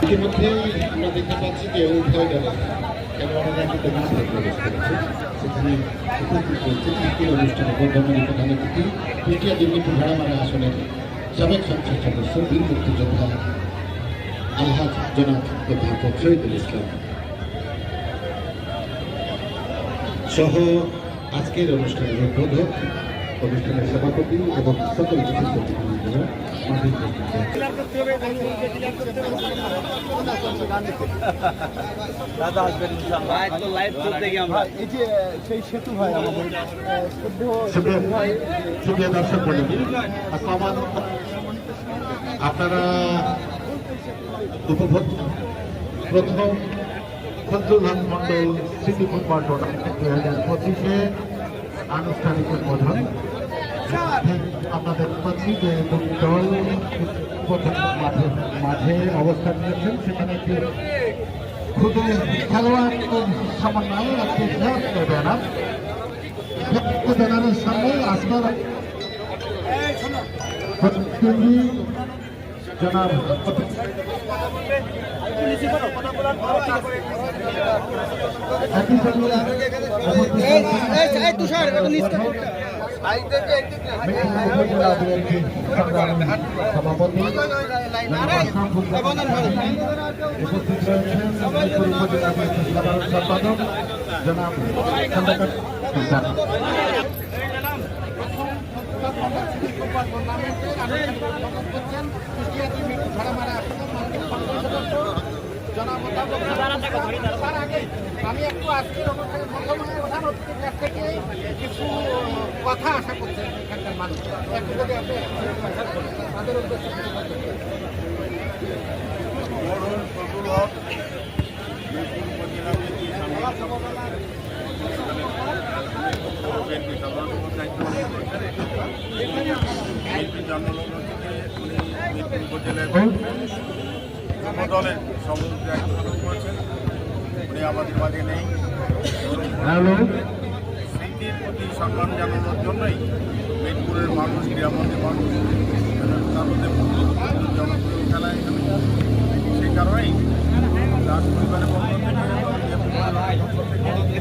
ইতিমধ্যে আমরা দেখতে পাচ্ছি যে উভয় দলের খেলোয়াড়েরা কিন্তু মাঠে প্রবেশ করেছে। সেখানে উপস্থিত হচ্ছে তৃতীয় অনুষ্ঠানে গৌরবমণি প্রধান অতিথি পিটিয়া দিল্লিপুর ভাড়ামারা আসনের সাবেক সংসদ সদস্য বীর মুক্তিযোদ্ধা আলহাজ জনাব অধ্যাপক শহীদুল ইসলাম সহ আজকের অনুষ্ঠানের উদ্বোধক, অনুষ্ঠানের সভাপতি এবং সকল বিশিষ্ট অতিথিবৃন্দরা মাঠে উপস্থিত হয়েছে। সুপ্রিয় দর্শক মণ্ডলী, আপনারা উপভোগ প্রথম ফজলুল হক মন্ডল স্মৃতি ফুটবল টুর্নামেন্ট 2025-এ আনুষ্ঠানিক উদ্বোধন। আপনাদের প্রতি যে দুটি দল প্রথম মাঠে অবস্থান নিয়েছেন, সেখানে একটি খুদে খেলোয়াড় সমন্বয়ে একটি ব্যানার, ব্যানারের সামনে আজকের প্রতিনিধি জনাব সভাপতি উপস্থিত রয়েছেন সাধারণ সম্পাদক জনাব খন্দকার আমি একটু আজকের অনুষ্ঠানে প্রধান অতিথির কাছ থেকে কিছু কথা আশা করছি এখানকার মানুষ একটু যদি আপনি তাদের উদ্দেশ্যে দলের সমস্ত দায়িত্ব পালন করেছেন। উনি আমাদের মাঝে নেই। স্মৃতির প্রতি সম্মান জানানোর জন্যই মেদিনীপুরের মানুষ, গ্রামের মানুষ তাদের জনপ্রিয় খেলা এখানে, সেই কারণেই রাজ পরিবারের পক্ষ থেকে